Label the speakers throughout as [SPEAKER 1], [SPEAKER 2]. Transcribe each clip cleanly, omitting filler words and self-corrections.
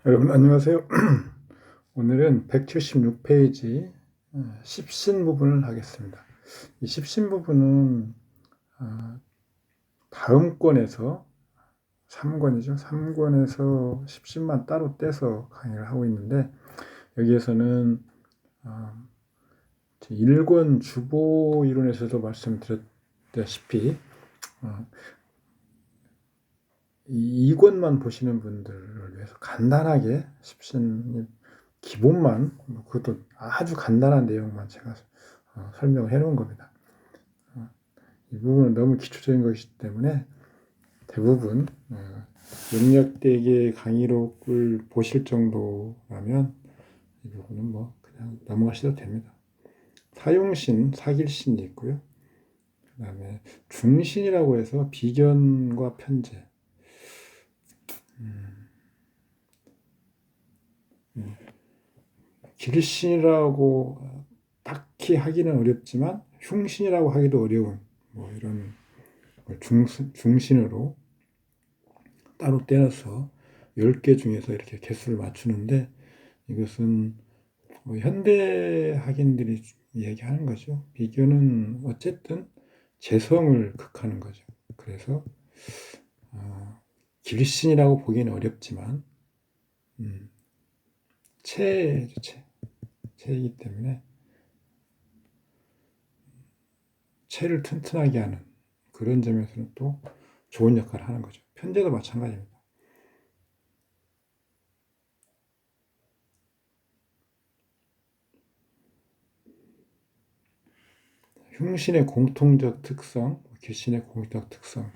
[SPEAKER 1] 여러분 안녕하세요. 오늘은 176페이지 십신 부분을 하겠습니다. 이 십신 부분은 다음 권에서 3권이죠. 3권에서 십신만 따로 떼서 강의를 하고 있는데, 여기에서는 1권 주보 이론에서도 말씀드렸다시피 2권만 보시는 분들을 위해서 간단하게 십신 기본만, 그것도 아주 간단한 내용만 제가 설명을 해놓은 겁니다. 이 부분은 너무 기초적인 것이기 때문에 대부분 용역대계 강의록을 보실 정도라면 이 부분은 뭐 그냥 넘어가셔도 됩니다. 사용신, 사길신이 있고요. 그 다음에 중신이라고 해서 비견과 편재, 길신이라고 딱히 하기는 어렵지만 흉신이라고 하기도 어려운 뭐 이런 중신으로 따로 떼어서 10개 중에서 이렇게 개수를 맞추는데, 이것은 뭐 현대 학인들이 얘기하는 거죠. 비교는 어쨌든 재성을 극하는 거죠. 그래서 길신이라고 보기는 어렵지만 체이기 때문에 체를 튼튼하게 하는 그런 점에서는 또 좋은 역할을 하는 거죠. 편제도 마찬가지입니다. 흉신의 공통적 특성, 길신의 공통적 특성,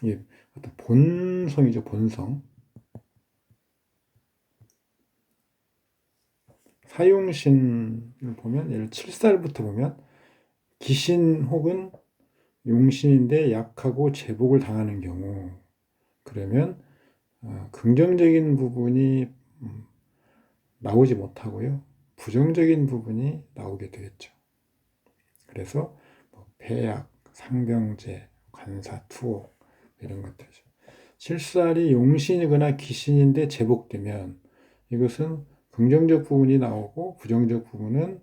[SPEAKER 1] 이게 어떤 본성이죠. 본성. 사용신을 보면, 예를 7살부터 보면 기신 혹은 용신인데 약하고 제복을 당하는 경우, 그러면 긍정적인 부분이 나오지 못하고요, 부정적인 부분이 나오게 되겠죠. 그래서 뭐 폐약, 상병제, 관사, 투옥 이런 것들이죠. 7살이 용신이거나 기신인데 제복되면 이것은 긍정적 부분이 나오고 부정적 부분은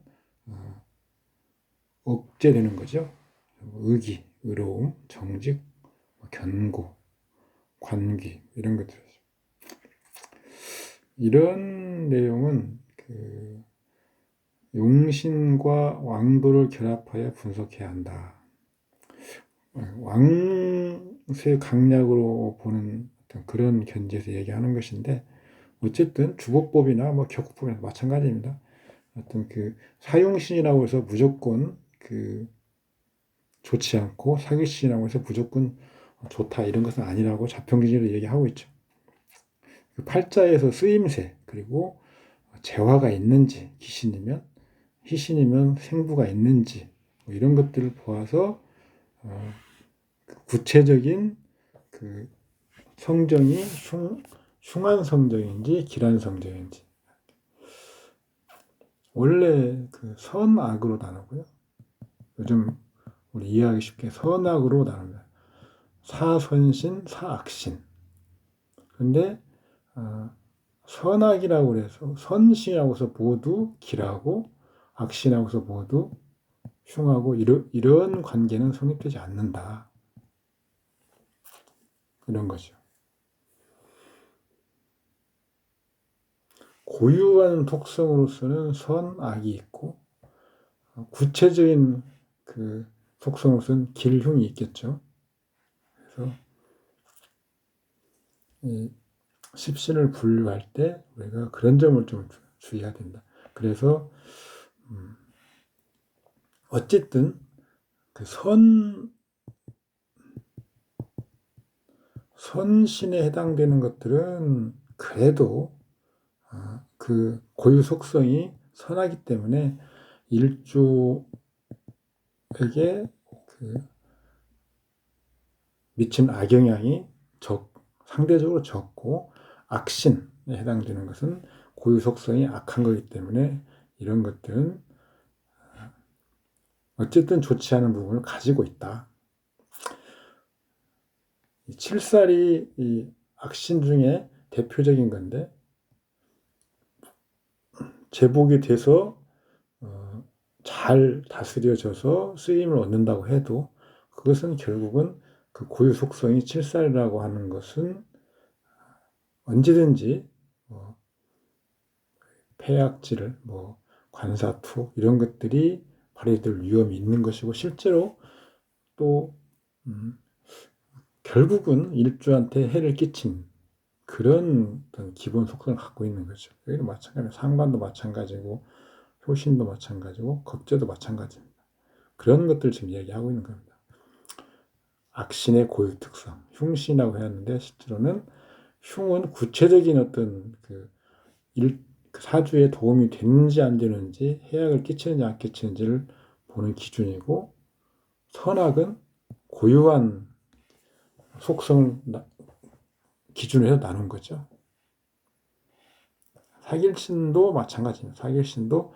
[SPEAKER 1] 억제되는 거죠. 의기, 의로움, 정직, 견고, 관기 이런 것들이죠. 이런 내용은 그 용신과 왕도를 결합하여 분석해야 한다. 왕세 강약으로 보는 어떤 그런 견지에서 얘기하는 것인데, 어쨌든 주보법이나 뭐 격법이나 마찬가지입니다. 어떤 그 사용신이라고 해서 무조건 그 좋지 않고 사기신이라고 해서 무조건 좋다 이런 것은 아니라고 자평기준으로 얘기하고 있죠. 그 팔자에서 쓰임새, 그리고 재화가 있는지, 기신이면 희신이면 생부가 있는지 뭐 이런 것들을 보아서 구체적인 그 성정이 흉한 성정인지 기란 성정인지, 원래 그 선악으로 나누고요. 요즘 우리 이해하기 쉽게 선악으로 나눕니다. 사선신, 사악신. 근데 선악이라고 해서 선신이라고 해서 모두 기라고 악신이라고 해서 모두 흉하고 이런 관계는 성립되지 않는다. 이런 거죠. 고유한 속성으로서는 선악이 있고 구체적인 그 속성으로서는 길흉이 있겠죠. 그래서 이 십신을 분류할 때 우리가 그런 점을 좀 주의해야 된다. 그래서 어쨌든 그 선신에 해당되는 것들은 그래도 그 고유 속성이 선하기 때문에 일주에게 그 미친 악영향이 상대적으로 적고, 악신에 해당되는 것은 고유 속성이 악한 거기 때문에 이런 것들은 어쨌든 좋지 않은 부분을 가지고 있다. 7살이 이 악신 중에 대표적인 건데, 제복이 돼서 잘 다스려져서 쓰임을 얻는다고 해도 그것은 결국은 그 고유 속성이 칠살이라고 하는 것은 언제든지 폐악질을 관사투 이런 것들이 발휘될 위험이 있는 것이고 실제로 또 결국은 일주한테 해를 끼친 그런 어떤 기본 속성을 갖고 있는 거죠. 여기도 마찬가지로 상관도 마찬가지고 효신도 마찬가지고 겁재도 마찬가지입니다. 그런 것들 지금 이야기하고 있는 겁니다. 악신의 고유 특성, 흉신이라고 했는데 실제로는 흉은 구체적인 어떤 그 사주에 도움이 되는지 안 되는지 해악을 끼치는지 안 끼치는지를 보는 기준이고 선악은 고유한 속성을 기준으로 해서 나눈 거죠. 사길신도 마찬가지입니다. 사길신도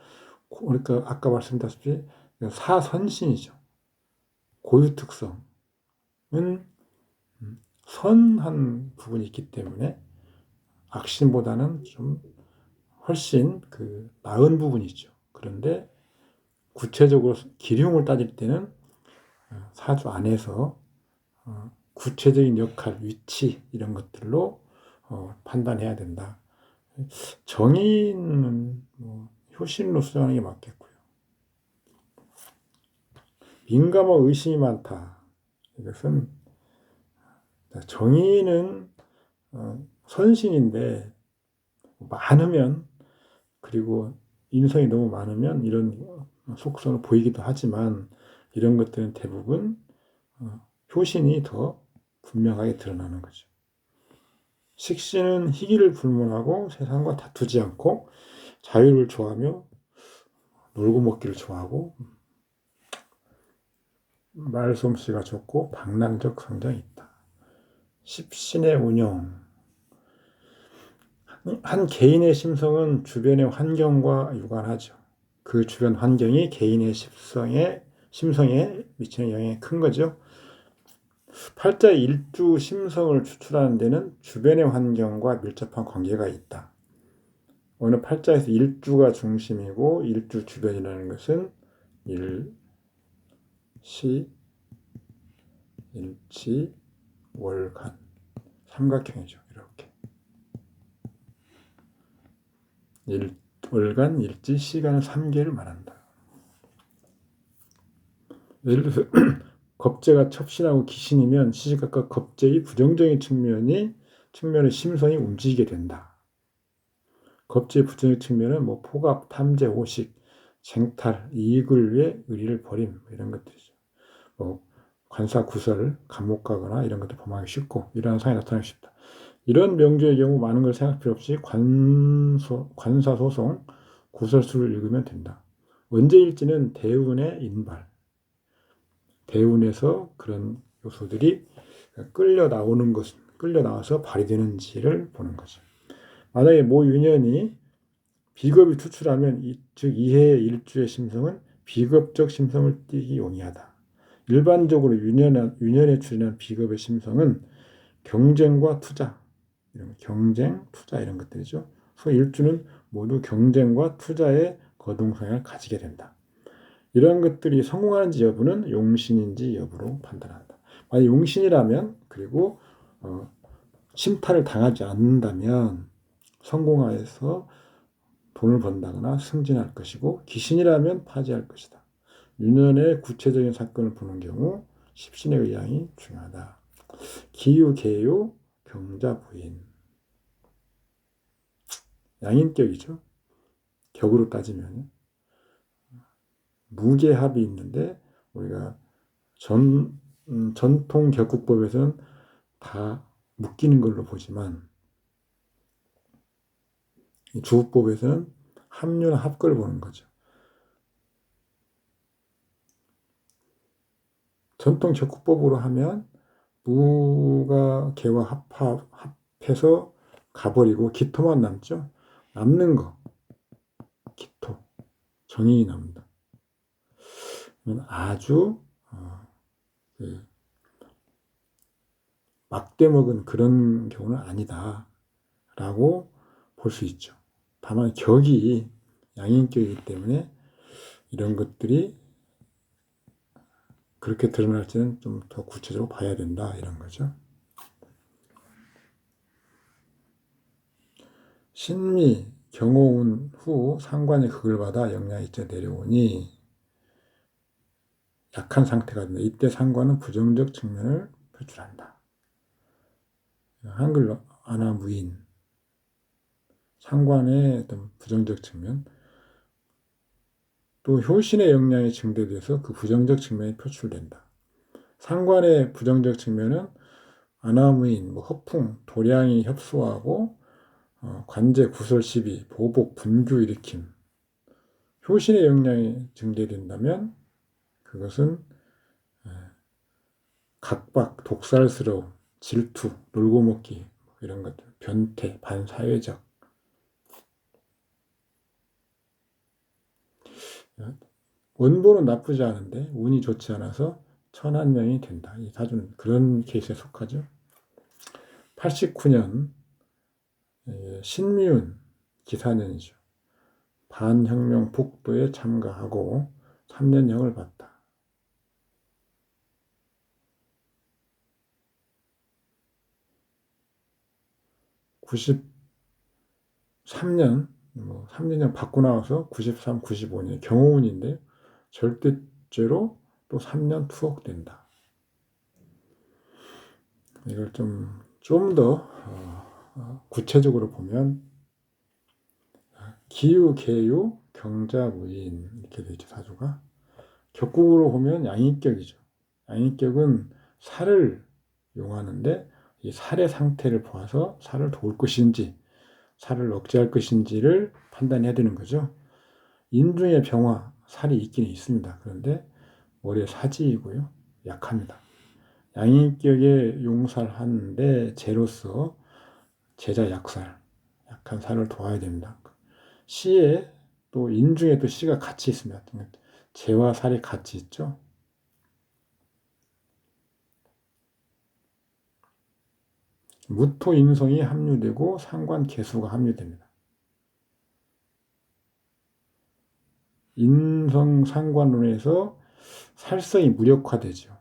[SPEAKER 1] 그러니까 아까 말씀드렸다시피 사선신이죠. 고유 특성은 선한 부분이 있기 때문에 악신보다는 좀 훨씬 나은 부분이 있죠. 그런데 구체적으로 기륭을 따질 때는 사주 안에서 구체적인 역할, 위치 이런 것들로 판단해야 된다. 정의는 효신으로 수정하는 게 맞겠고요. 민감하고 의심이 많다. 이것은 정의는 선신인데 많으면 그리고 인성이 너무 많으면 이런 속성을 보이기도 하지만 이런 것들은 대부분 효신이 더 분명하게 드러나는 거죠. 식신은 희기를 불문하고 세상과 다투지 않고 자유를 좋아하며 놀고 먹기를 좋아하고 말솜씨가 좋고 방랑적 성장이 있다. 십신의 운용. 한 개인의 심성은 주변의 환경과 유관하죠. 그 주변 환경이 개인의 심성에 미치는 영향이 큰 거죠. 팔자의 일주 심성을 추출하는 데는 주변의 환경과 밀접한 관계가 있다. 어느 팔자에서 일주가 중심이고 일주 주변이라는 것은 일치, 월간, 삼각형이죠. 이렇게 월간, 일지, 시간은 3개를 말한다. 예를 들어서 겁재가 첩신하고 기신이면 시시각각 겁재의 부정적인 측면의 심성이 움직이게 된다. 겁재의 부정적인 측면은 포갑, 탐재, 오식, 쟁탈, 이익을 위해 의리를 버림 이런 것들이죠. 관사 구설, 감옥 가거나 이런 것들 범하기 쉽고 이러한 상황이 나타나기 쉽다. 이런 명주의 경우 많은 걸 생각할 필요 없이 관사 소송, 구설수를 읽으면 된다. 언제일지는 대운의 인발, 대운에서 그런 요소들이 끌려 나와서 발휘되는지를 보는 거죠. 만약에 모 유년이 비겁이 투출하면 즉 이해의 일주의 심성은 비겁적 심성을 띠기 용이하다. 일반적으로 유년에 출현한 비겁의 심성은 경쟁과 투자, 경쟁, 투자 이런 것들이죠. 그래서 일주는 모두 경쟁과 투자의 거동성향을 가지게 된다. 이런 것들이 성공하는지 여부는 용신인지 여부로 판단한다. 만약 용신이라면 그리고 침탈을 당하지 않는다면 성공하여서 돈을 번다거나 승진할 것이고 기신이라면 파지할 것이다. 유년의 구체적인 사건을 보는 경우 십신의 의향이 중요하다. 기유, 계유, 경자, 부인. 양인격이죠. 격으로 따지면 무계합이 있는데 우리가 전통 격국법에서는 다 묶이는 걸로 보지만 주법에서는 합류나 합걸 보는 거죠. 전통 격국법으로 하면 무가 개와 합해서 가버리고 기토만 남죠. 남는 거 기토 정인이 남는다. 아주 막대먹은 그런 경우는 아니다 라고 볼 수 있죠. 다만 격이 양인격이기 때문에 이런 것들이 그렇게 드러날지는 좀 더 구체적으로 봐야 된다 이런 거죠. 신미 경호운 후 상관의 극을 받아 영양이자 내려오니 약한 상태가 된다. 이때 상관은 부정적 측면을 표출한다. 한글로 아나무인 상관의 어떤 부정적 측면 또 효신의 영향이 증대돼서 그 부정적 측면이 표출된다. 상관의 부정적 측면은 아나무인, 허풍, 도량이 협소하고 관제, 구설, 시비, 보복, 분규 일으킴 효신의 영향이 증대된다면 그것은 각박, 독살스러움, 질투, 놀고 먹기 이런 것들, 변태, 반사회적 원본은 나쁘지 않은데 운이 좋지 않아서 천한명이 된다. 이 사주는 그런 케이스에 속하죠. 89년 신미운 기사년이죠. 반혁명 북도에 참가하고 3년형을 받다. 93년 3년형 받고 나와서 93, 95년 경호운인데 절대죄로 또 3년 투옥된다. 이걸 좀 더 구체적으로 보면 기유, 계유, 경자무인 이렇게 되죠. 사주가 격국으로 보면 양인격이죠. 양인격은 살을 용하는데 이 살의 상태를 보아서 살을 도울 것인지 살을 억제할 것인지를 판단해야 되는 거죠. 인중의 병화, 살이 있기는 있습니다. 그런데 머리에 사지이고요. 약합니다. 양인격에 용살하는데 재로서 제자 약살, 약한 살을 도와야 됩니다. 시에 또 인중에 또 시가 같이 있습니다. 재와 살이 같이 있죠. 무토 인성이 합류되고 상관 개수가 합류됩니다. 인성 상관론에서 살성이 무력화되죠.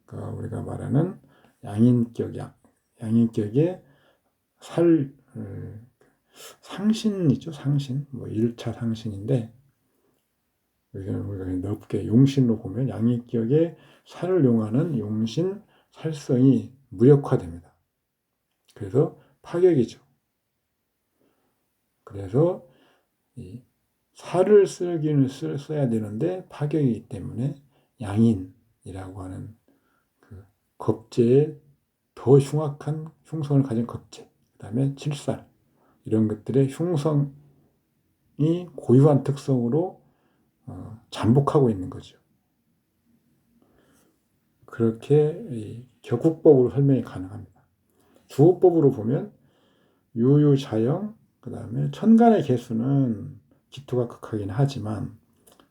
[SPEAKER 1] 그러니까 우리가 말하는 양인격의 살 상신이죠. 상신 1차 상신인데 우리가 넓게 용신로 보면 양인격의 살을 용하는 용신 살성이 무력화됩니다. 그래서 파격이죠. 그래서 이 살을 써야 되는데 파격이기 때문에 양인이라고 하는 그 겁제의 더 흉악한 흉성을 가진 겁제, 그 다음에 칠살 이런 것들의 흉성이 고유한 특성으로 잠복하고 있는 거죠. 그렇게 격국법으로 설명이 가능합니다. 주호법으로 보면 유유자영, 그 다음에 천간의 개수는 기토가 극하긴 하지만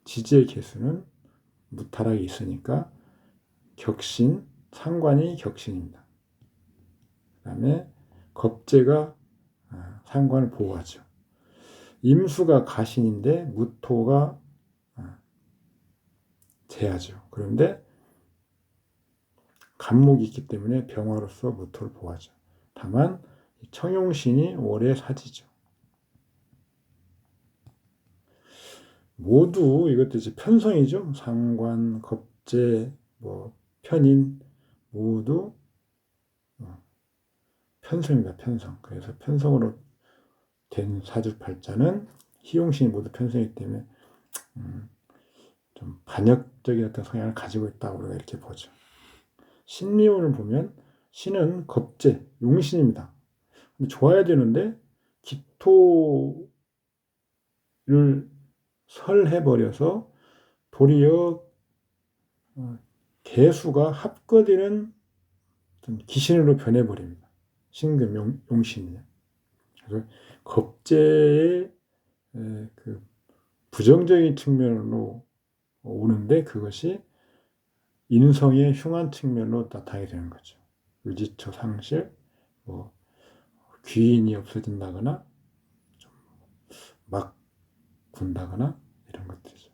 [SPEAKER 1] 지지의 개수는 무타락이 있으니까 격신, 상관이 격신입니다. 그 다음에 겁재가 상관을 보호하죠. 임수가 가신인데 무토가 재하죠. 그런데 간목이 있기 때문에 병화로서 무토를 보호하죠. 다만 청용신이 월의 사지죠. 모두 이것도 이제 편성이죠. 상관, 겁재, 편인 모두 편성입니다. 편성. 그래서 편성으로 된 사주팔자는 희용신이 모두 편성이기 때문에 좀 반역적인 어떤 성향을 가지고 있다고 우리가 이렇게 보죠. 신미운을 보면 신은 겁재, 용신입니다. 근데 좋아야 되는데 기토를 설해버려서 도리어 개수가 합거되는 기신으로 변해버립니다. 신금 용신이요. 그래서 겁재의 그 부정적인 측면으로 오는데 그것이 인성의 흉한 측면으로 나타나게 되는 거죠. 의지처 상실, 귀인이 없어진다거나 막 본다거나 이런 것들이죠.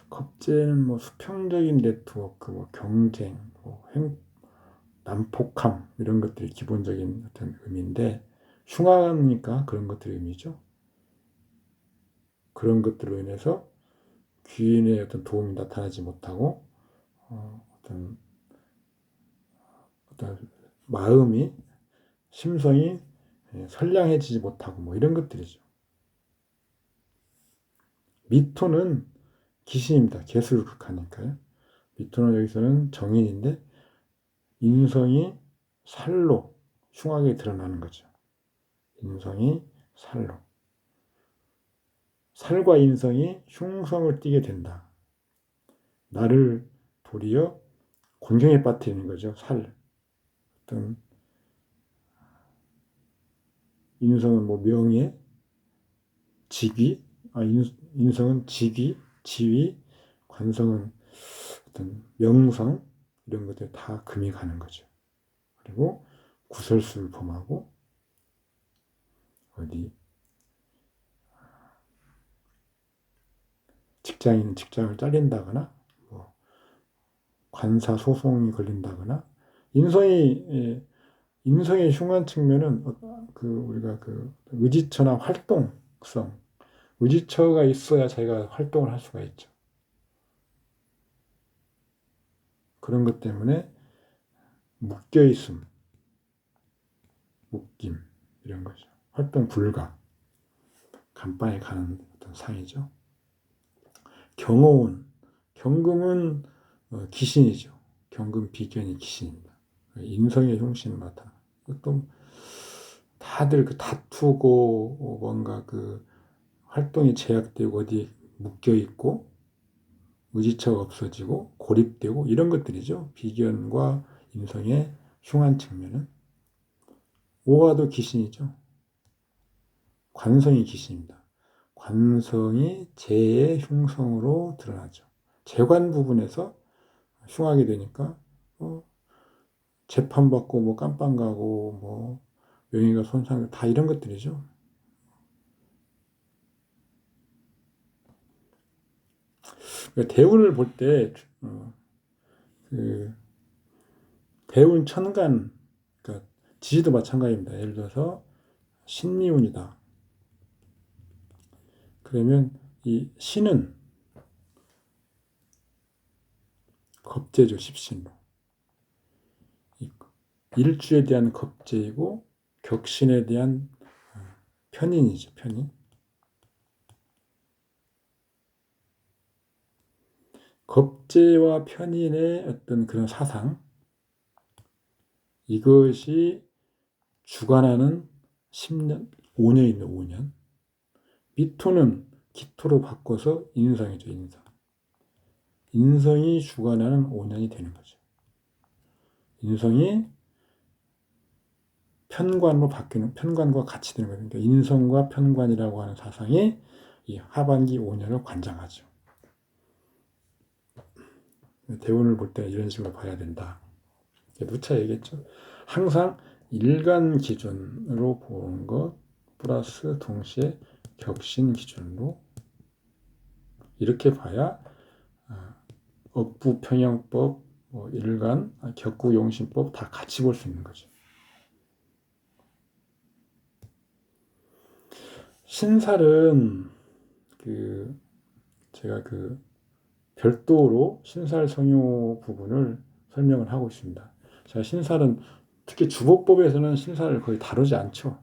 [SPEAKER 1] 겁제는 뭐 수평적인 네트워크, 뭐 경쟁, 뭐 난폭함 이런 것들이 기본적인 어떤 의미인데 흉하니까 그런 것들의 의미죠. 그런 것들로 인해서 귀인의 어떤 도움이 나타나지 못하고 어떤 마음이 심성이 선량해지지 못하고 뭐 이런 것들이죠. 미토는 귀신입니다. 개수를 극하니까요. 미토는 여기서는 정인인데 인성이 살로 흉하게 드러나는 거죠. 인성이 살로. 살과 인성이 흉성을 띠게 된다. 나를 도리어 곤경에 빠뜨리는 거죠. 어떤 인성은 뭐 명예, 직위, 인성은 직위, 지위, 관성은 어떤 명성 이런 것들 다 금이 가는 거죠. 그리고 구설수를 범하고 직장인은 직장을 잘린다거나 뭐 관사 소송이 걸린다거나 인성의 흉한 측면은 우리가 의지처나 활동성 의지처가 있어야 자기가 활동을 할 수가 있죠. 그런 것 때문에 묶임 이런 거죠. 활동 불가, 간판에 가는 어떤 상이죠. 경금은 귀신이죠. 경금 비견이 귀신입니다. 인성의 흉신을 나타나. 또 다들 다투고 뭔가 활동이 제약되고 어디 묶여 있고 의지처가 없어지고 고립되고 이런 것들이죠. 비견과 인성의 흉한 측면은 오화도 귀신이죠. 관성이 귀신입니다. 관성이 재의 흉성으로 드러나죠. 재관 부분에서 흉하게 되니까 재판받고 뭐 깜빵 가고 뭐 명예가 손상 다 이런 것들이죠. 그러니까 대운을 볼 때 대운 천간 그러니까 지지도 마찬가지입니다. 예를 들어서 신미운이다. 그러면 이 신은 겁재죠. 십신으로. 일주에 대한 겁재이고 격신에 대한 편인이죠. 편인. 겁재와 편인의 어떤 그런 사상 이것이 주관하는 10년, 5년입니다. 5년. 미토는 기토로 바꿔서 인성이죠. 인성이 주관하는 5년이 되는 거죠. 인성이 편관으로 바뀌는 편관과 같이 되는 거예요. 그러니까 인성과 편관이라고 하는 사상이 이 하반기 5년을 관장하죠. 대운을 볼 때 이런 식으로 봐야 된다. 누차 얘기했죠. 항상 일간 기준으로 보는 것 플러스 동시에 격신 기준으로 이렇게 봐야 업부평형법, 일간, 격구용신법 다 같이 볼 수 있는 거죠. 신살은 제가 별도로 신살 성효 부분을 설명을 하고 있습니다. 제가 신살은 특히 주법법에서는 신살을 거의 다루지 않죠.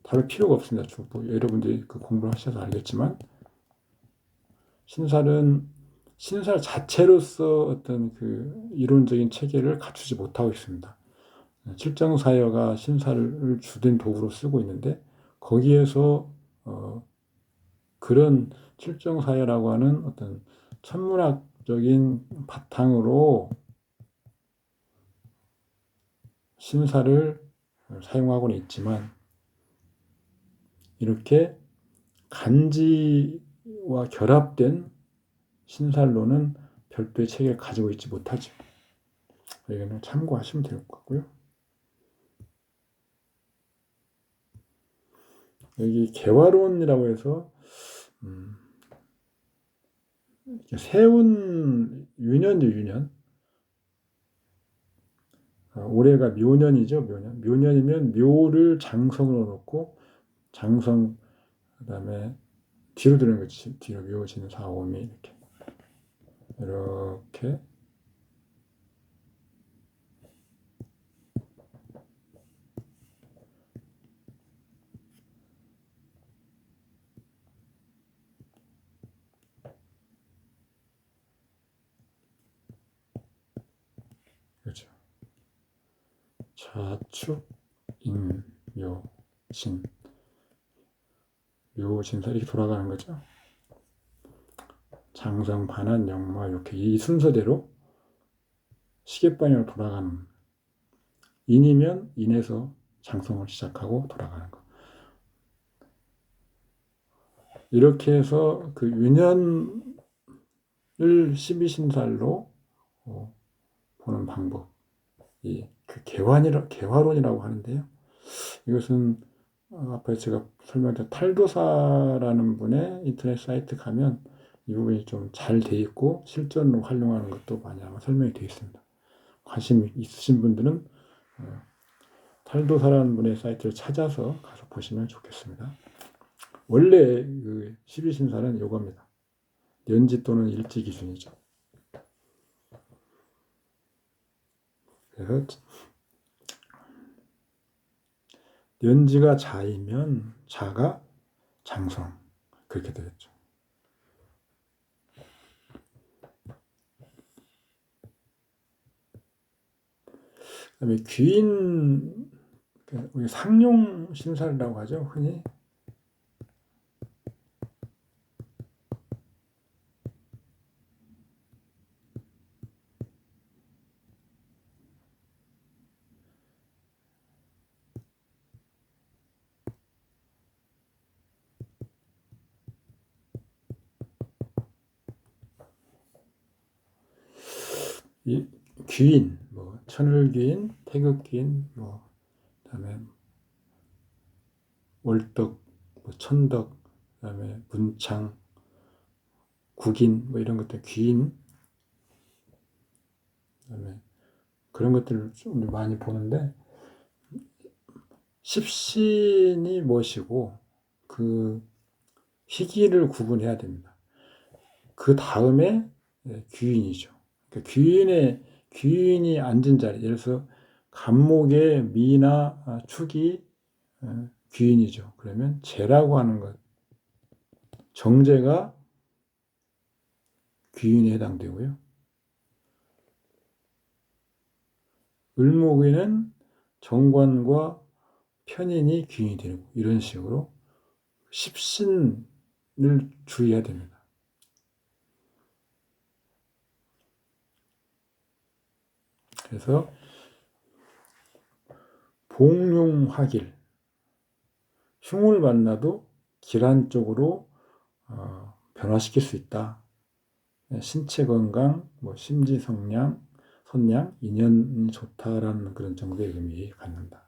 [SPEAKER 1] 다룰 필요가 없습니다. 주법 여러분들이 공부를 하셔서 알겠지만 신살은 신살 자체로서 어떤 이론적인 체계를 갖추지 못하고 있습니다. 칠정사여가 신살을 주된 도구로 쓰고 있는데 거기에서 그런 칠정사여라고 하는 어떤 천문학적인 바탕으로 신살을 사용하고는 있지만 이렇게 간지와 결합된 신살로는 별도의 체계를 가지고 있지 못하죠. 이거는 참고하시면 될 것 같고요. 여기 개화론이라고 해서 세운 유년이죠, 유년. 올해가 묘년이죠, 묘년. 묘년이면 묘를 장성으로 놓고 장성 그다음에 뒤로 드는 거지. 뒤로 묘, 진, 사, 오미 이렇게 그렇죠. 좌축, 인, 묘, 진, 묘, 진사 이렇게 돌아가는 거죠. 장성, 반한, 역마 이렇게 이 순서대로 시계방향으로 돌아가는. 인이면 인에서 장성을 시작하고 돌아가는 거. 이렇게 해서 그 유년을 12신살로 보는 방법이 그 개화론이라고 하는데요. 이것은 앞에 제가 설명드린 탈도사라는 분의 인터넷 사이트 가면 이 부분이 좀 잘 돼 있고 실전으로 활용하는 것도 많이 아마 설명이 되어 있습니다. 관심 있으신 분들은 탈도사라는 분의 사이트를 찾아서 가서 보시면 좋겠습니다. 원래 그 12신살은 이겁니다. 연지 또는 일지 기준이죠. 그래서 연지가 자이면 자가 장성 그렇게 되겠죠. 그다음에 귀인 우리 상용 신살이라고 하죠, 흔히. 이 귀인, 뭐 천을귀인, 태극귀인, 뭐 그다음에 월덕, 뭐 천덕, 그다음에 문창, 국인, 뭐 이런 것들 귀인, 그다음에 그런 것들을 좀 많이 보는데 십신이 무엇이고 그 희기를 구분해야 됩니다. 그 다음에 귀인이죠. 그러니까 귀인이 앉은 자리, 예를 들어서 간목의 미나 축이 귀인이죠. 그러면 재라고 하는 것, 정제가 귀인에 해당되고요. 을목에는 정관과 편인이 귀인이 되고 이런 식으로 십신을 주의해야 됩니다. 그래서 복룡화길, 흉을 만나도 길한 쪽으로 변화시킬 수 있다. 신체 건강, 뭐 심지 성량, 선량, 인연이 좋다라는 그런 정도의 의미를 갖는다.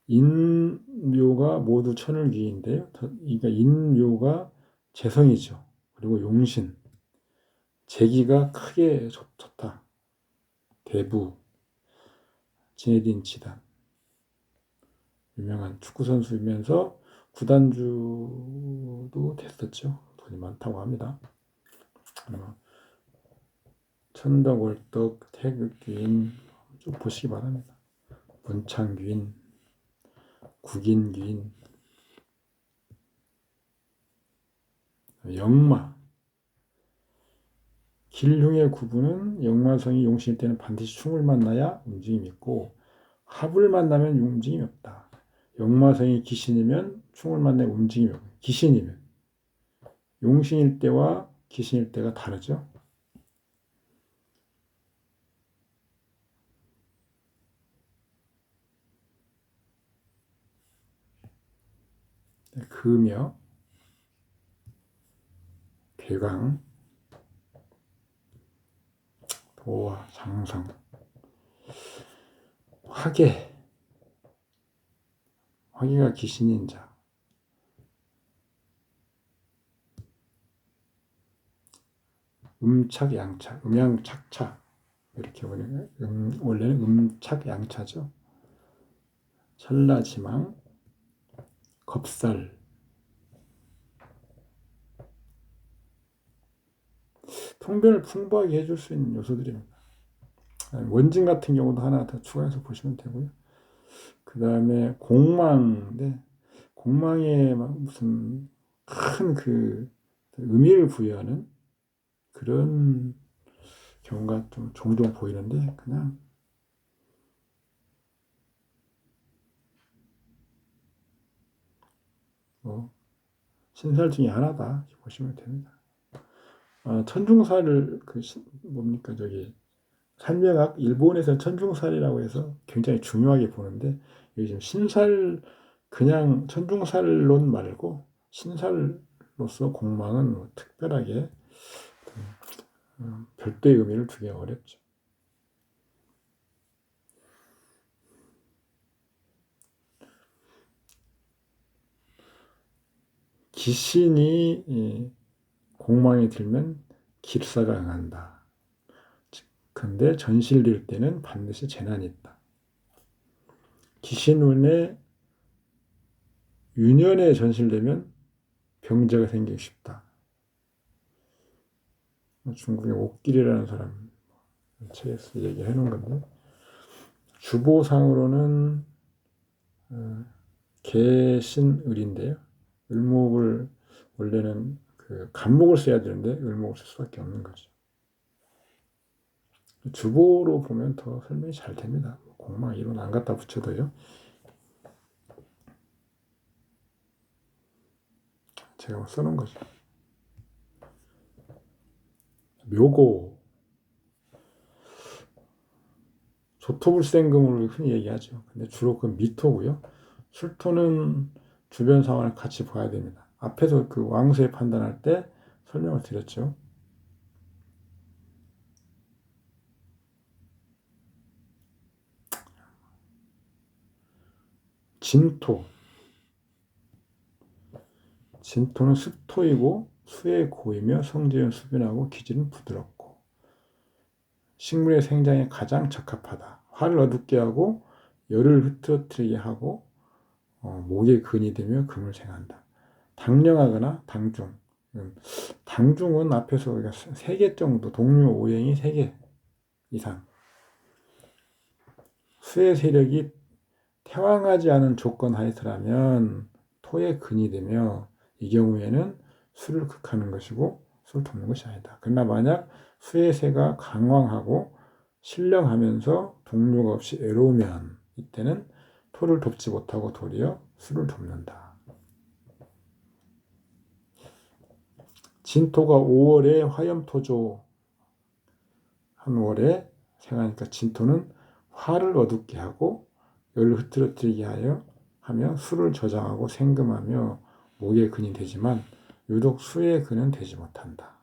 [SPEAKER 1] 인묘가 모두 천을귀인데요. 그러니까 인묘가 재성이죠. 그리고 용신, 재기가 크게 좋다. 대부, 지네딘 지단, 유명한 축구 선수이면서 구단주도 됐었죠. 돈이 많다고 합니다. 천덕, 월덕, 태극귀인 좀 보시기 바랍니다. 문창귀인, 국인귀인, 역마. 길흉의 구분은 역마성이 용신일 때는 반드시 충을 만나야 움직임이 있고 합을 만나면 움직임이 없다. 역마성이 기신이면 충을 만나야 움직임이 없고 기신이면 용신일 때와 기신일 때가 다르죠. 금여, 괴강, 도화, 장성. 화계, 화계가 기신인 자. 음착, 양착, 음양착차 이렇게 보면 원래는 음착, 양차죠. 찰나지망, 겁살. 통변을 풍부하게 해줄 수 있는 요소들입니다. 원진 같은 경우도 하나 더 추가해서 보시면 되고요. 그 다음에 공망인데, 공망에 무슨 큰 그 의미를 부여하는 그런 경우가 좀 종종 보이는데, 그냥 뭐 신살 중에 하나다 이렇게 보시면 됩니다. 천중살을 뭡니까 저기 산명학 일본에서는 천중살이라고 해서 굉장히 중요하게 보는데, 여기 지금 신살 그냥 천중살론 말고 신살로서 공망은 뭐 특별하게 별도의 의미를 두기가 어렵죠. 기신이 공망이 들면 길사가 응한다. 근데 전실될 때는 반드시 재난이 있다. 기신운에 유년에 전실되면 병자가 생기기 쉽다. 중국의 옥길이라는 사람 책에서 얘기해 놓은 건데, 주보상으로는 개신을인데요. 을목을 원래는 간목을 써야 되는데 을목을 쓸 수밖에 없는 거죠. 주보로 보면 더 설명이 잘 됩니다. 공망 이론 안 갖다 붙여도요. 제가 써놓은 거죠. 묘고, 조토불생금을 흔히 얘기하죠. 근데 주로 그 미토고요. 술토는 주변 상황을 같이 봐야 됩니다. 앞에서 그 왕수의 판단할 때 설명을 드렸죠. 진토, 진토는 습토이고 수의 고이며 성질은 수변하고 기질은 부드럽고 식물의 생장에 가장 적합하다. 화를 어둡게 하고 열을 흐트러뜨리게 하고 목에 근이 되며 금을 생한다. 당령하거나 당중. 당중은 앞에서 우리가 3개 정도, 동류 오행이 3개 이상. 수의 세력이 태왕하지 않은 조건 하에서라면 토의 근이 되며, 이 경우에는 수를 극하는 것이고 수를 돕는 것이 아니다. 그러나 만약 수의 세가 강왕하고 신령하면서 동료가 없이 애로우면 이때는 토를 돕지 못하고 도리어 수를 돕는다. 진토가 5월에 화염토조 한 월에 생하니까 진토는 화를 어둡게 하고 열을 흐트러뜨리게 하며 수를 저장하고 생금하며 목의 근이 되지만 유독 수의 근은 되지 못한다.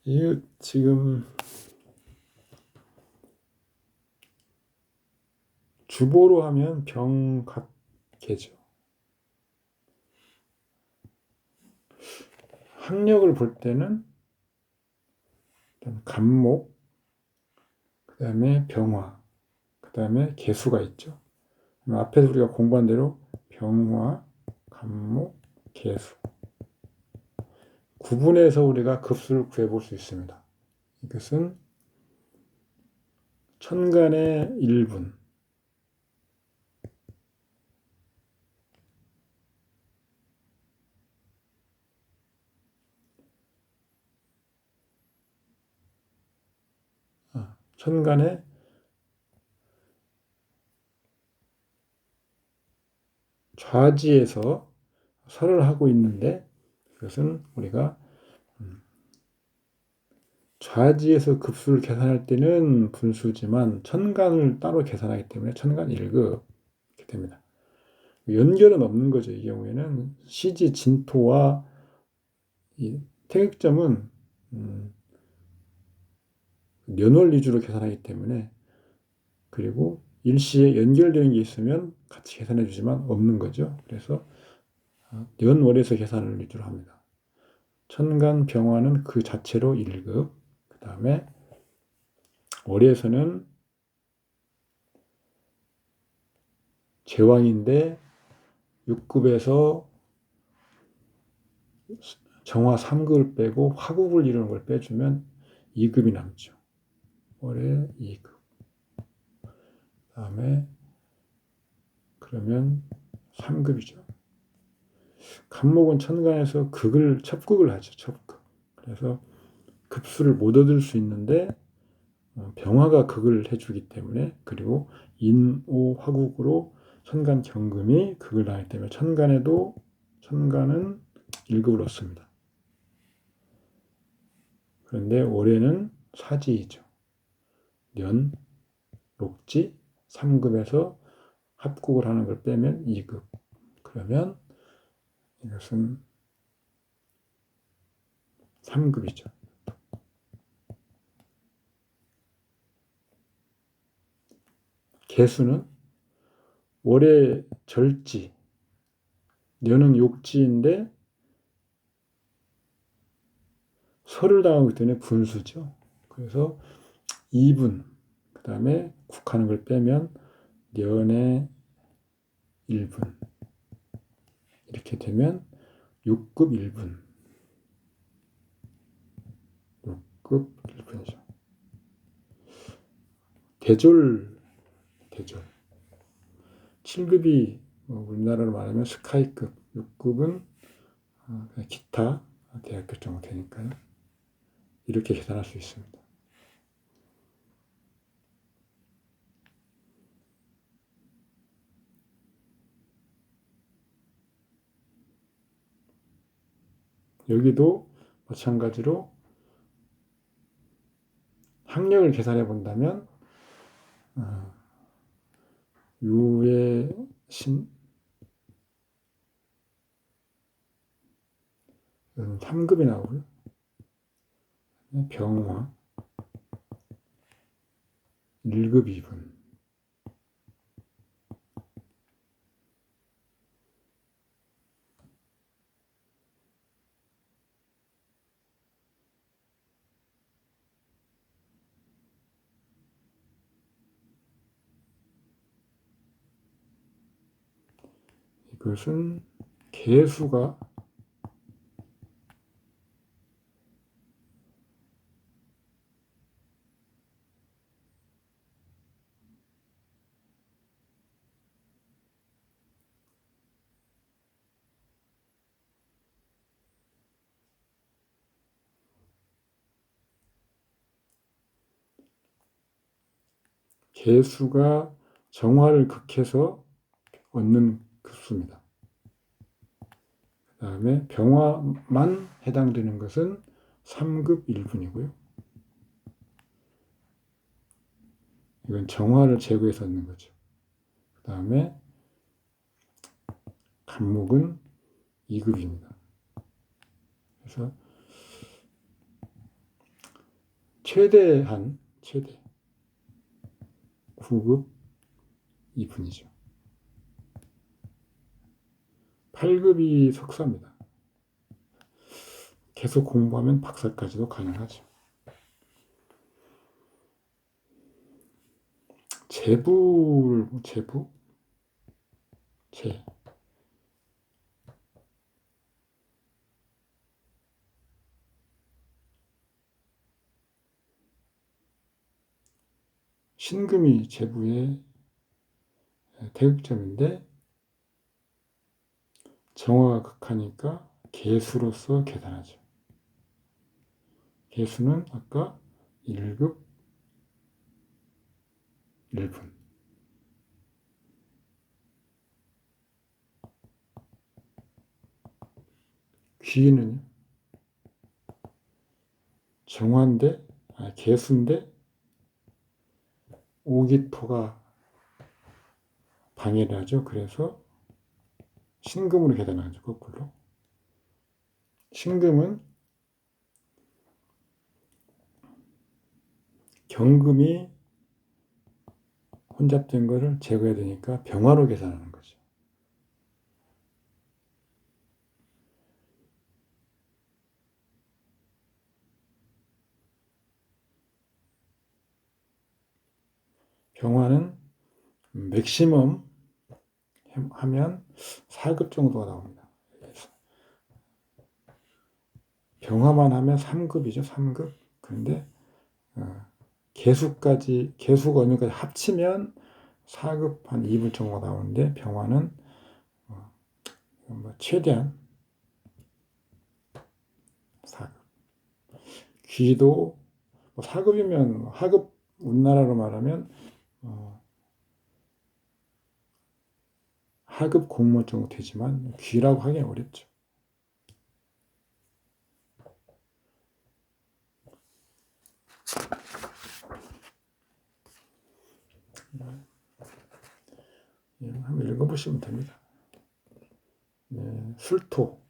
[SPEAKER 1] 이 지금 주보로 하면 병갑개죠. 학력을 볼 때는 일단 간목, 그 다음에 병화, 그 다음에 개수가 있죠. 앞에서 우리가 공부한 대로 병화, 간목, 개수 구분해서 우리가 급수를 구해볼 수 있습니다. 이것은 천간의 1분, 천간에 좌지에서 설을 하고 있는데, 그것은 우리가 좌지에서 급수를 계산할 때는 분수지만 천간을 따로 계산하기 때문에 천간 1급 이렇게 됩니다. 연결은 없는 거죠. 이 경우에는 시지 진토와 이 태극점은 년월 위주로 계산하기 때문에, 그리고 일시에 연결되는 게 있으면 같이 계산해 주지만 없는 거죠. 그래서 연월에서 계산을 위주로 합니다. 천간 병화는 그 자체로 1급, 그 다음에 월에서는 제왕인데 6급에서 정화 3급을 빼고 화국을 이루는 걸 빼주면 2급이 남죠. 월에 2급. 그 다음에 그러면 3급이죠. 간목은 천간에서 첩극을 하죠. 첩극. 그래서 급수를 못 얻을 수 있는데 병화가 극을 해주기 때문에, 그리고 인오 화국으로 천간 경금이 극을 하기 때문에 천간은 1급을 얻습니다. 그런데 올해는 사지이죠. 년, 녹지 3급에서 합국을 하는 걸 빼면 2급. 그러면 이것은 3급이죠. 개수는 올해 절지, 년은 욕지인데 설을 당하기 때문에 분수죠. 그래서 2분, 그 다음에 국하는 걸 빼면 년의 1분, 이렇게 되면 6급 1분, 6급 1분이죠. 대졸. 7급이 우리나라로 말하면 스카이급, 6급은 기타 대학교 정도 되니까요. 이렇게 계산할 수 있습니다. 여기도 마찬가지로 학력을 계산해 본다면 유의 신 3급이 나오고요. 병화 1급 2분. 이것은 개수가 정화를 극해서 얻는 급수입니다. 그 다음에 병화만 해당되는 것은 3급 1분이고요. 이건 정화를 제거해서 얻는 거죠. 그 다음에 간목은 2급입니다. 그래서 최대 9급 2분이죠. 8급이 석사입니다. 계속 공부하면 박사까지도 가능하죠. 재부. 신금이 재부의 대극점인데 정화가 극하니까 개수로서 계산하죠. 개수는 아까 1급 1분. 귀는 정화인데, 개수인데, 오기토가 방해를 하죠. 그래서 신금으로 계산하죠. 거꾸로. 신금은 경금이 혼잡된 거를 제거해야 되니까 병화로 계산하는 거죠. 병화는 맥시멈 하면 4급 정도가 나옵니다. 병화만 하면 3급이죠. 3급. 그런데 개수가 어느까지 합치면 4급 한 2분 정도가 나오는데 병화는 최대한 4급. 귀도 4급이면 하급 우리나라로 말하면 하급 공무원 정도 되지만 귀라고 하기는 어렵죠. 한번 읽어보시면 됩니다. 술토,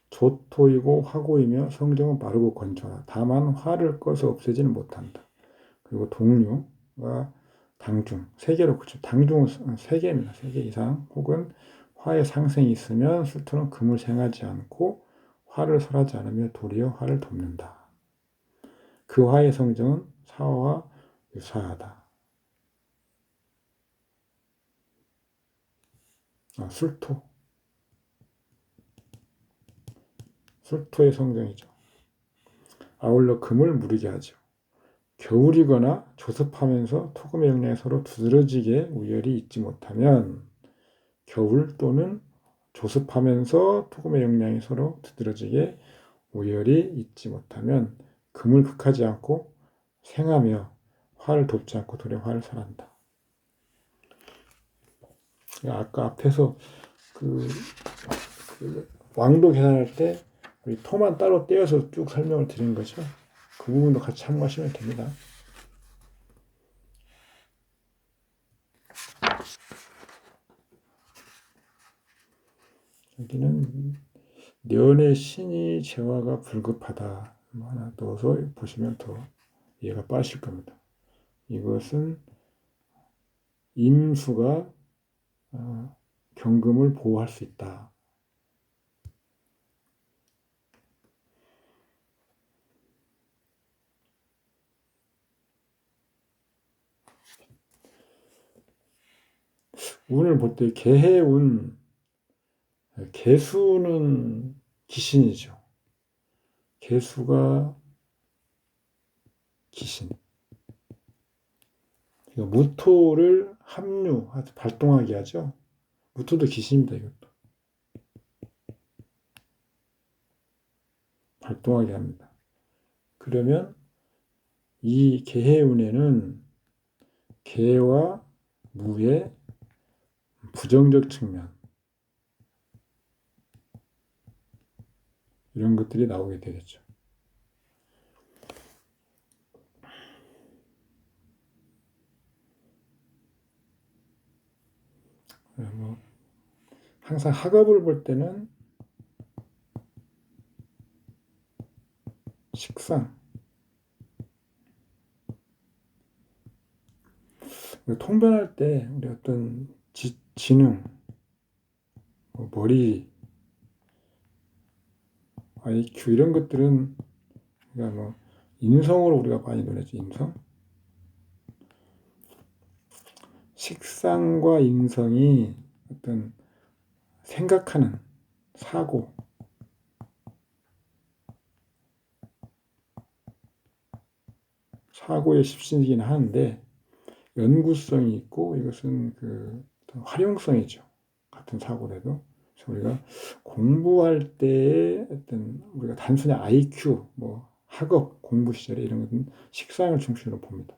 [SPEAKER 1] 조토이고 화고이며 성정은 빠르고 건조하다. 다만 화를 꺼서 없애지는 못한다. 그리고 동류가 당중, 3개로 그쵸. 당중은 3개입니다. 3개 이상 혹은 화의 상생이 있으면 술토는 금을 생하지 않고 화를 설하지 않으며 도리어 화를 돕는다. 그 화의 성정은 사화와 유사하다. 술토의 성정이죠. 아울러 금을 무르게 하죠. 겨울이거나 조습하면서 토금의 영향이 서로 두드러지게 우열이 있지 못하면 겨울 또는 조습하면서 토금의 영향이 서로 두드러지게 우열이 있지 못하면 금을 극하지 않고 생하며 화를 돕지 않고 도리어 화를 설한다. 아까 앞에서 그 왕도 계산할 때 우리 토만 따로 떼어서 쭉 설명을 드린 거죠. 그 부분도 같이 참고하시면 됩니다. 여기는 년의 신이 재화가 불급하다. 하나 넣어서 보시면 더 이해가 빠르실 겁니다. 이것은 임수가 경금을 보호할 수 있다. 운을 볼 때 개해운, 개수는 기신이죠. 개수가 기신. 무토를 합류, 발동하게 하죠. 무토도 기신입니다. 이것도. 발동하게 합니다. 그러면 이 개해운에는 개와 무의 부정적 측면 이런 것들이 나오게 되겠죠. 항상 학업을 볼 때는 식상, 통변할 때 우리 어떤 지능, 머리, IQ 이런 것들은 그러니까 인성으로 우리가 많이 논하죠. 인성. 식상과 인성이 어떤 생각하는 사고, 사고의 십신이긴 하는데 연구성이 있고 이것은 활용성이죠. 같은 사고라도. 그래서 우리가 공부할 때의 어떤 우리가 단순히 IQ, 학업, 공부 시절에 이런 것은 식상을 중심으로 봅니다.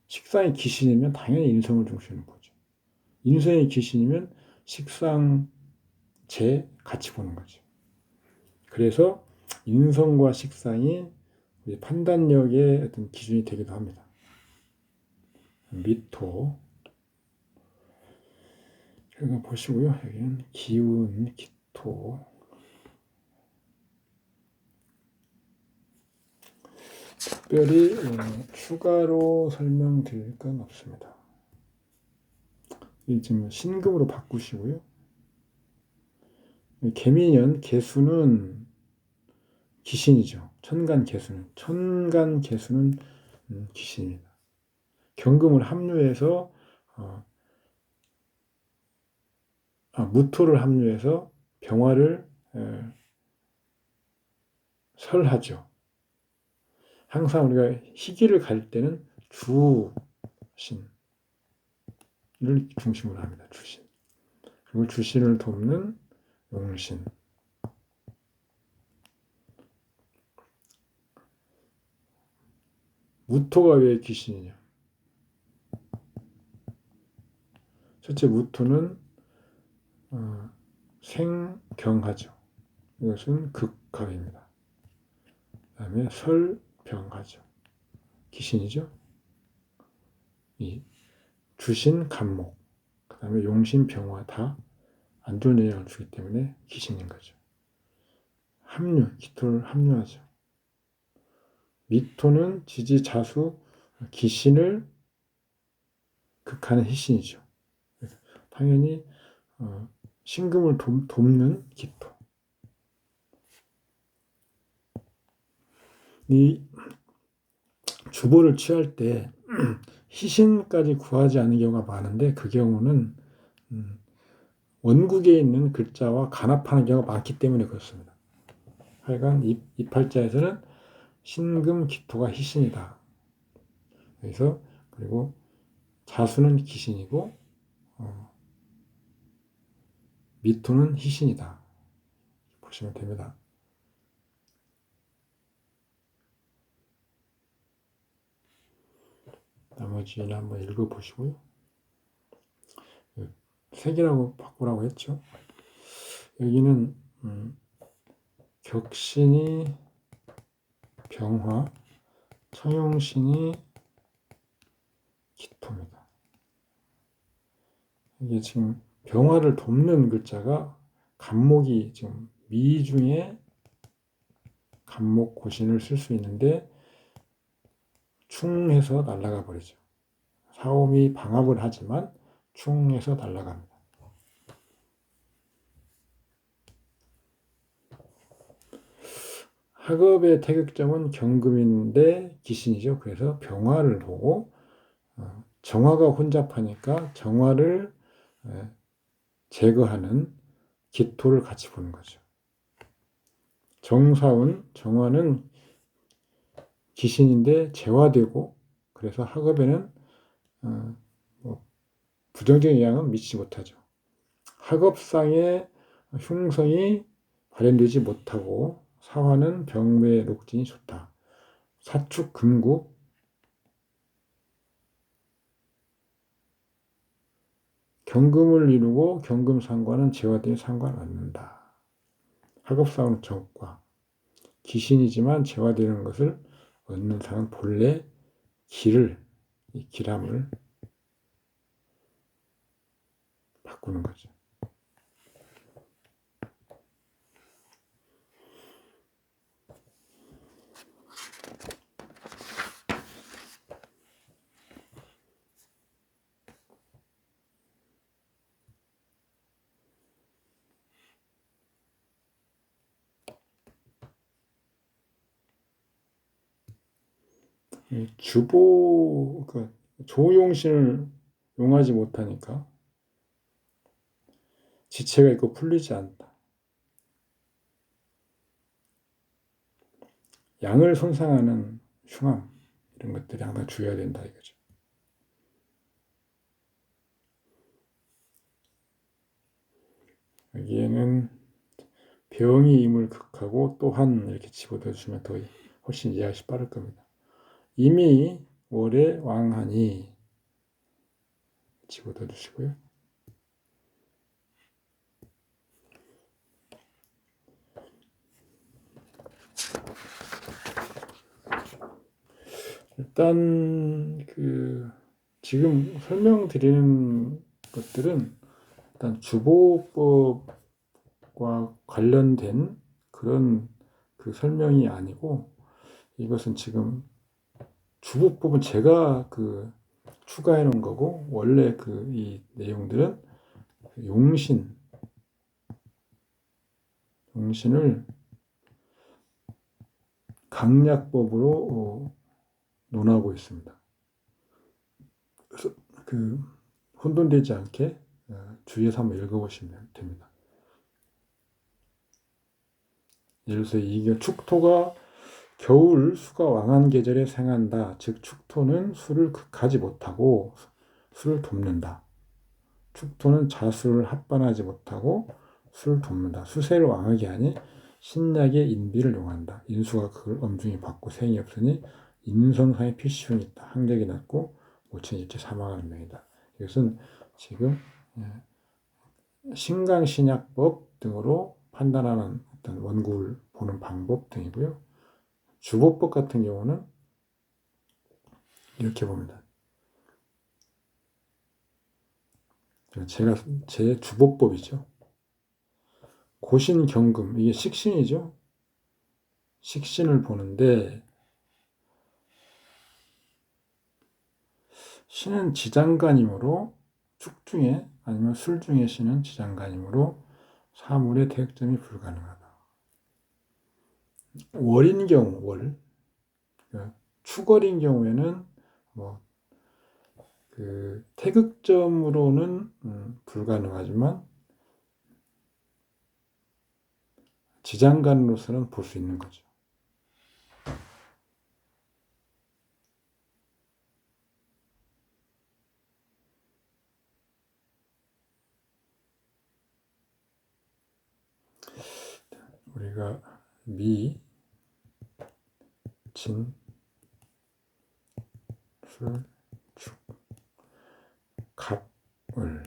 [SPEAKER 1] 식상이 기신이면 당연히 인성을 중시하는 거죠. 인성이 기신이면 식상, 재 같이 보는 거죠. 그래서 인성과 식상이 판단력의 어떤 기준이 되기도 합니다. 미토. 여기 보시고요. 여기는 기운, 기토. 특별히 추가로 설명드릴 건 없습니다. 지금 신금으로 바꾸시고요. 개미년, 개수는 기신이죠. 천간 개수는 기신입니다. 경금을 합류해서 무토를 합류해서 병화를 설하죠. 항상 우리가 희기를 갈 때는 주신을 중심으로 합니다. 주신. 그리고 주신을 돕는 용신. 무토가 왜 기신이냐? 첫째, 무토는 생경하죠. 이것은 극합입니다. 그 다음에 설병하죠. 기신이죠. 이 주신 간목, 그 다음에 용신 병화 다 안 좋은 영향을 주기 때문에 기신인 거죠. 기토를 합류하죠. 미토는 지지자수, 기신을 극하는 희신이죠. 당연히 신금을 돕는 기토. 이 주보를 취할 때 희신까지 구하지 않는 경우가 많은데 그 경우는 원국에 있는 글자와 간합하는 경우가 많기 때문에 그렇습니다. 하여간 이 팔자에서는 신금 기토가 희신이다. 그래서 그리고 자수는 기신이고 미토는 희신이다. 보시면 됩니다. 나머지는 한번 읽어보시고요. 색이라고 바꾸라고 했죠. 여기는 격신이 병화, 청용신이 기토입니다. 이게 지금 병화를 돕는 글자가 간목이 지금 미 중에 간목 고신을 쓸 수 있는데 충해서 날아가 버리죠. 사오미 방합을 하지만 충해서 날아갑니다. 학업의 태극점은 경금인데 기신이죠. 그래서 병화를 보고 정화가 혼잡하니까 정화를 제거하는 기토를 같이 보는 거죠. 정화는 기신인데 재화되고 그래서 학업에는 부정적인 영향은 미치지 못하죠. 학업상의 흉성이 발현되지 못하고 사화는 병매 녹진이 좋다. 사축 금국 경금을 이루고 경금상과는 재화되니 상관없는다. 학업상은 정과 기신이지만 재화되는 것을 얻는 상은 본래 기람을 바꾸는 거죠. 주보, 조용신을 용하지 못하니까 지체가 있고 풀리지 않다. 양을 손상하는 흉함 이런 것들이 항상 주의해야 된다 이거죠. 여기에는 병이 임을 극하고 또한 이렇게 집어넣어 주면 더 훨씬 이해하기 빠를 겁니다. 이미 월에 왕하니 집어넣어 주시고요. 일단 지금 설명드리는 것들은 일단 주보법과 관련된 그런 설명이 아니고, 이것은 지금 주보법은 제가 추가해 놓은 거고, 원래 이 내용들은 용신을 강약법으로 논하고 있습니다. 그래서 혼돈되지 않게 주의해서 한번 읽어보시면 됩니다. 예를 들어서 이게 축토가 겨울 수가 왕한 계절에 생한다. 즉 축토는 수를 극하지 못하고 수를 돕는다. 축토는 자수를 합반하지 못하고 수를 돕는다. 수세를 왕하게 하니 신약의 인비를 용한다. 인수가 그걸 엄중히 받고 생이 없으니 인선상에 피시흉이 있다. 항력이 낮고 모친이 일찍 사망하는 명이다. 이것은 지금 신강신약법 등으로 판단하는 어떤 원구를 보는 방법 등이고요. 주보법 같은 경우는 이렇게 봅니다. 제 주보법이죠. 고신경금, 이게 식신이죠. 식신을 보는데, 신은 지장간이므로, 축 중에 아니면 술 중에 신은 지장간이므로 사물의 대역점이 불가능하다. 월인 경우, 축월인 경우에는 태극점으로는 불가능하지만 지장간으로서는 볼 수 있는 거죠. 우리가 미, 진, 술, 축, 갑을,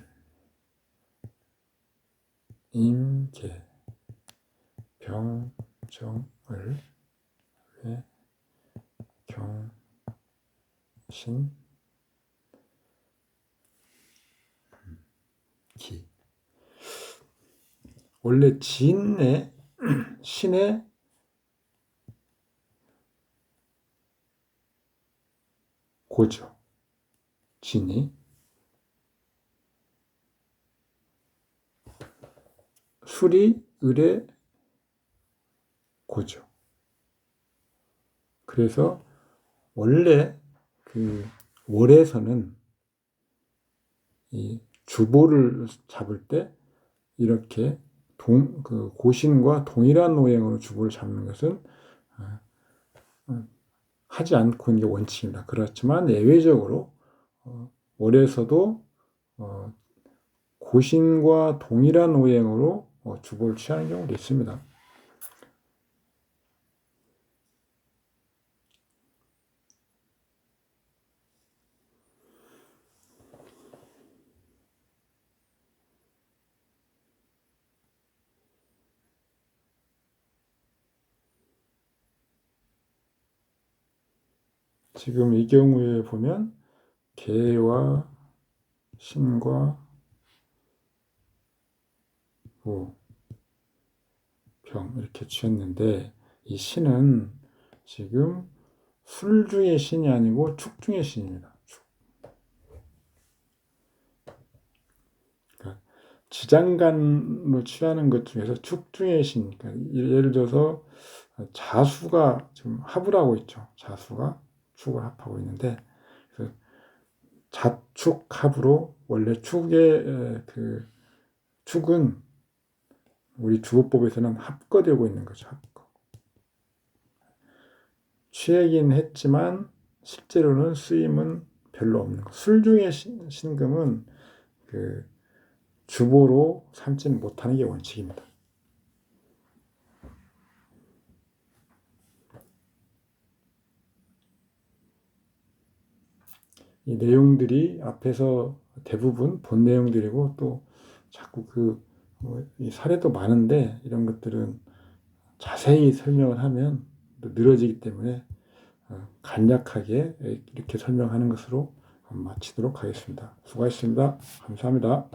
[SPEAKER 1] 임, 계, 병, 정을, 회, 경, 신, 기. 원래 진의 신의 고죠. 진이 술이 을의 고죠. 그래서 원래 월에서는 이 주보를 잡을 때 이렇게 고신과 동일한 오행으로 주보를 잡는 것은 하지 않고 있는 게 원칙입니다. 그렇지만 예외적으로 월에서도 고신과 동일한 오행으로 주보를 취하는 경우도 있습니다. 지금 이 경우에 보면 개와 신과 우, 병 이렇게 취했는데, 이 신은 지금 술 중의 신이 아니고 축 중의 신입니다. 그러니까 지장간으로 취하는 것 중에서 축 중의 신, 그러니까 예를 들어서 자수가 지금 합을 하고 있죠. 자수가 축을 합하고 있는데, 그래서 자축합으로 원래 축은 우리 주어법에서는 합거되고 있는 거죠. 합거. 취하긴 했지만 실제로는 쓰임은 별로 없는 거. 술 중의 신금은 주보로 삼지 못하는 게 원칙입니다. 이 내용들이 앞에서 대부분 본 내용들이고 또 자꾸 이 사례도 많은데 이런 것들은 자세히 설명을 하면 또 늘어지기 때문에 간략하게 이렇게 설명하는 것으로 마치도록 하겠습니다. 수고하셨습니다. 감사합니다.